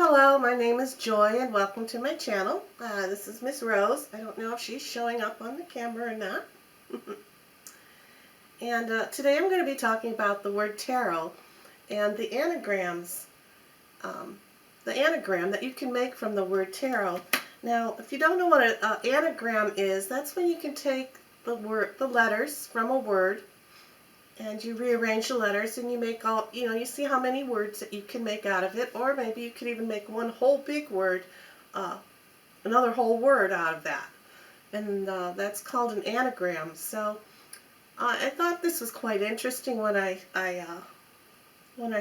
Hello, my name is Joy and welcome to my channel. This is Miss Rose. I don't know if she's showing up on the camera or not. And today I'm going to be talking about the word tarot and the anagrams. The anagram that you can make from the word tarot. Now, if you don't know what an anagram is, that's when you can take the letters from a word and you rearrange the letters and you make you see how many words that you can make out of it, or maybe you could even make one whole big word, another whole word out of that. And that's called an anagram. So I thought this was quite interesting when I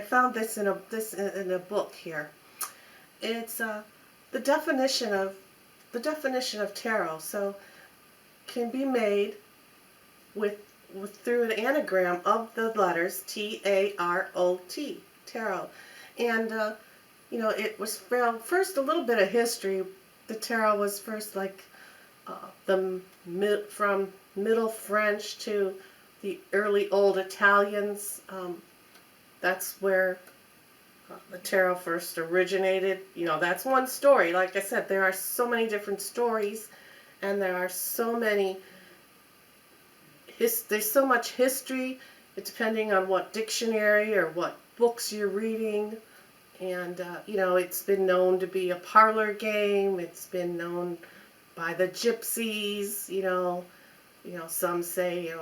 found this in a book here. It's the definition of tarot. So can be made through an anagram of the letters T-A-R-O-T, tarot. And it was first a little bit of history. The tarot was first like from Middle French to the early Old Italians. That's where the tarot first originated. That's one story. Like I said, there are so many different stories, and there are so many. There's so much history, depending on what dictionary or what books you're reading. And it's been known to be a parlor game. It's been known by the gypsies. Some say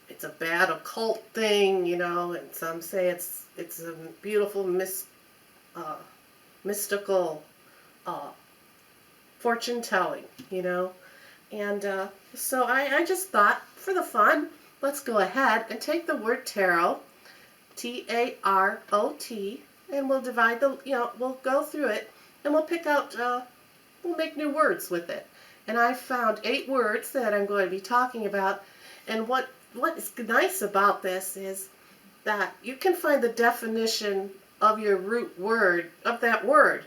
it's a bad occult thing. And some say it's a beautiful mystical fortune telling. And so I just thought, for the fun, let's go ahead and take the word tarot, T-A-R-O-T, and we'll divide we'll go through it, and we'll pick out, we'll make new words with it. And I found 8 words that I'm going to be talking about. And what is nice about this is that you can find the definition of your root word, of that word,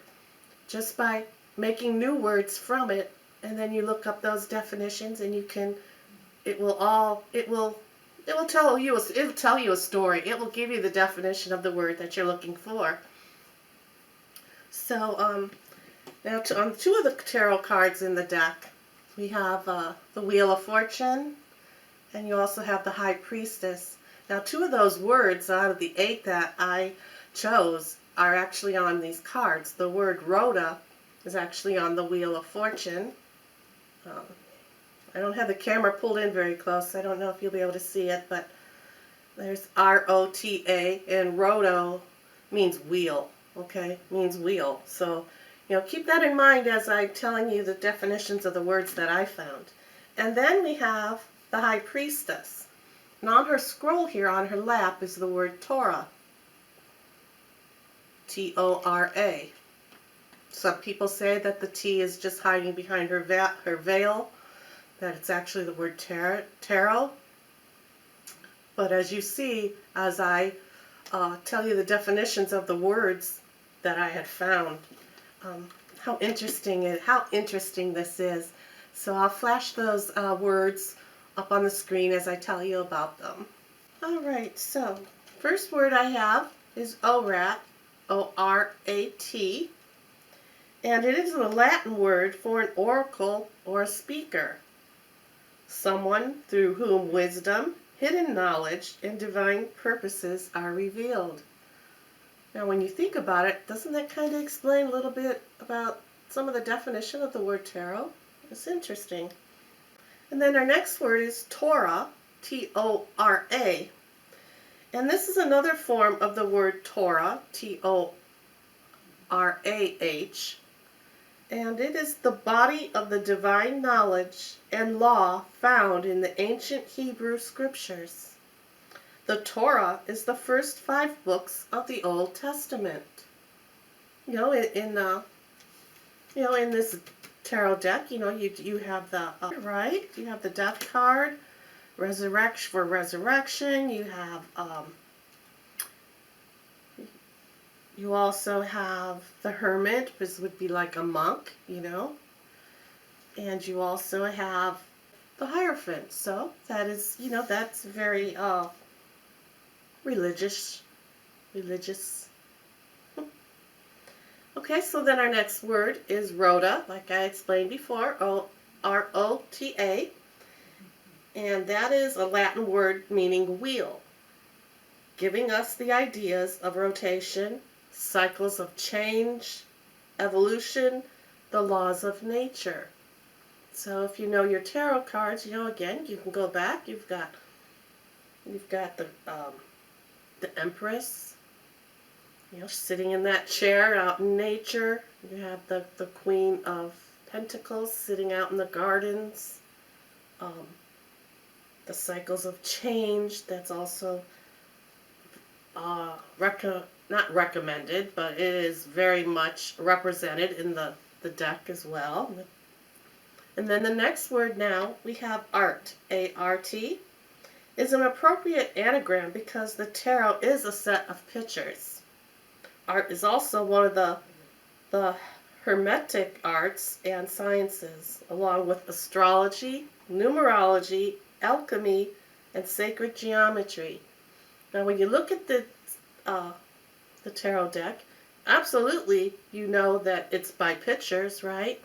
just by making new words from it. And then you look up those definitions, and it will tell you a story. It will give you the definition of the word that you're looking for. So now on 2 of the tarot cards in the deck, we have the Wheel of Fortune, and you also have the High Priestess. Now 2 of those words out of the 8 that I chose are actually on these cards. The word Rhoda is actually on the Wheel of Fortune. I don't have the camera pulled in very close. I don't know if you'll be able to see it, but there's R-O-T-A, and Rhoda means wheel, okay? Means wheel. So, keep that in mind as I'm telling you the definitions of the words that I found. And then we have the High Priestess. And on her scroll here on her lap is the word Torah. T-O-R-A. Some people say that the T is just hiding behind her veil, that it's actually the word tarot. But as you see, as I tell you the definitions of the words that I had found, how interesting this is. So I'll flash those words up on the screen as I tell you about them. Alright, so first word I have is Orat, O-R-A-T. And it is a Latin word for an oracle or a speaker, someone through whom wisdom, hidden knowledge, and divine purposes are revealed. Now when you think about it, doesn't that kind of explain a little bit about some of the definition of the word tarot? It's interesting. And then our next word is Torah, T-O-R-A. And this is another form of the word Torah, T-O-R-A-H. And it is the body of the divine knowledge and law found in the ancient Hebrew scriptures. The Torah is the first 5 books of the Old Testament. In this tarot deck, you have the you have the Death card, resurrection. You have you also have the Hermit, which would be like a monk, and you also have the Hierophant. So that is, that's very religious. Okay, so then our next word is rota, like I explained before, R-O-T-A, and that is a Latin word meaning wheel, giving us the ideas of rotation, cycles of change, evolution, the laws of nature. So if you know your tarot cards, again, you can go back. You've got the Empress, sitting in that chair out in nature. You have the Queen of Pentacles sitting out in the gardens. The cycles of change, that's also not recommended, but it is very much represented in the deck as well. And then the next word now, we have art, A-R-T, is an appropriate anagram because the tarot is a set of pictures. Art is also one of the Hermetic arts and sciences, along with astrology, numerology, alchemy, and sacred geometry. Now when you look at the tarot deck, absolutely you know that it's by pictures, right?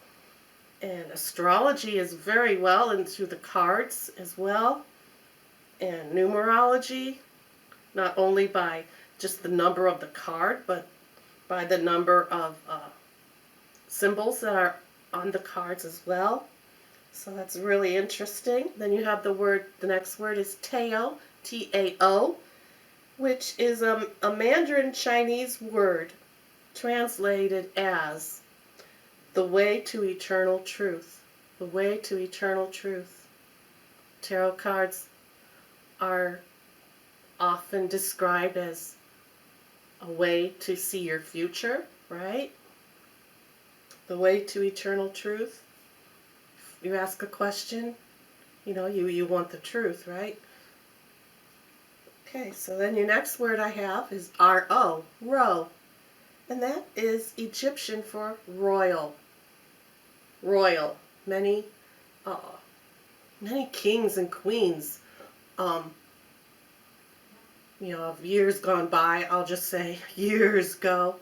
And astrology is very well into the cards as well. And numerology, not only by just the number of the card, but by the number of symbols that are on the cards as well. So that's really interesting. Then you have the next word is Tao, T-A-O, which is a Mandarin Chinese word translated as the way to eternal truth. The way to eternal truth. Tarot cards are often described as a way to see your future, right? The way to eternal truth. You ask a question, you want the truth, right? Okay, so then your next word I have is R-O, Ro. And that is Egyptian for royal. Royal. Many kings and queens, of years gone by, I'll just say years ago.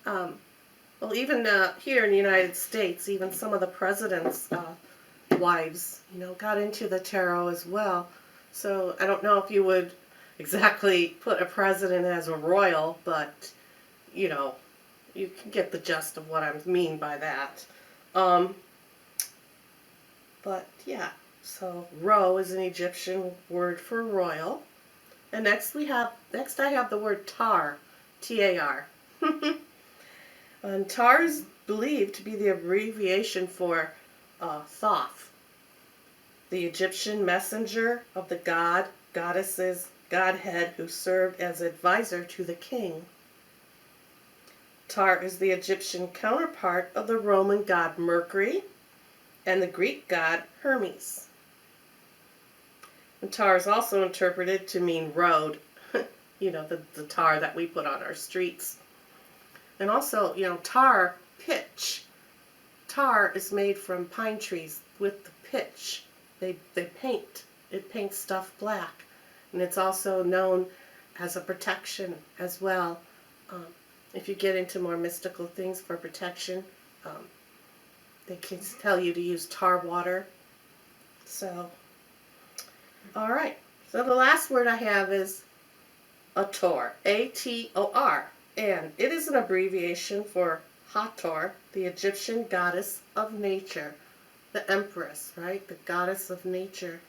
Well, even here in the United States, even some of the presidents' wives, got into the tarot as well. So I don't know if you would exactly put a president as a royal, but, you can get the gist of what I mean by that. But, yeah, so Ro is an Egyptian word for royal. And next I have the word Tar, T-A-R. And Tar is believed to be the abbreviation for Thoth, the Egyptian messenger of the godhead who served as advisor to the king. Tar is the Egyptian counterpart of the Roman god Mercury and the Greek god Hermes. And tar is also interpreted to mean road, the tar that we put on our streets. And also, tar, pitch. Tar is made from pine trees with the pitch. They paint. It paints stuff black. And it's also known as a protection as well. If you get into more mystical things for protection, they can tell you to use tar water. So, alright. So the last word I have is Ator, A-T-O-R. And it is an abbreviation for Hathor, the Egyptian goddess of nature. The Empress, right? The goddess of nature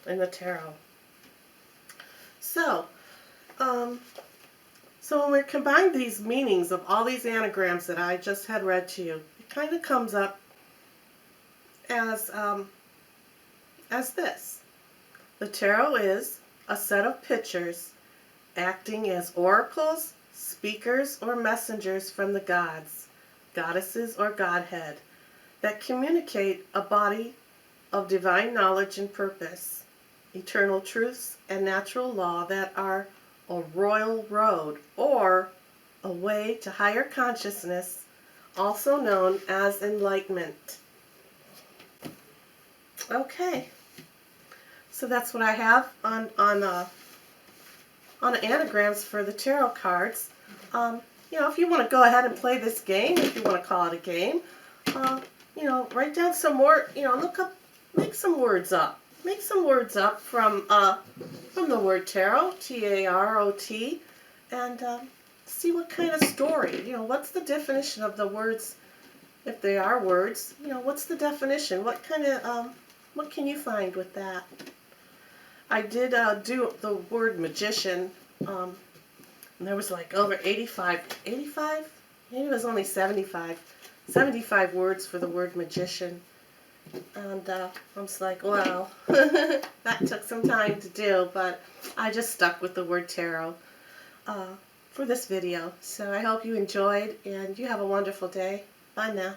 in the tarot. So when we combine these meanings of all these anagrams that I just had read to you, it kind of comes up as this. The tarot is a set of pictures acting as oracles, speakers, or messengers from the gods, goddesses, or Godhead that communicate a body of divine knowledge and purpose, eternal truths and natural law that are a royal road or a way to higher consciousness, also known as enlightenment. Okay, so that's what I have on anagrams for the tarot cards. if you want to go ahead and play this game, if you want to call it a game, write down some more, make some words up. Make some words up from the word tarot, T-A-R-O-T, and see what kind of story, what's the definition of the words, if they are words, what's the definition? What kind of, what can you find with that? I did do the word magician, and there was like over 85, maybe it was only 75 words for the word magician. And I was like, well, that took some time to do, but I just stuck with the word tarot for this video. So I hope you enjoyed, and you have a wonderful day. Bye now.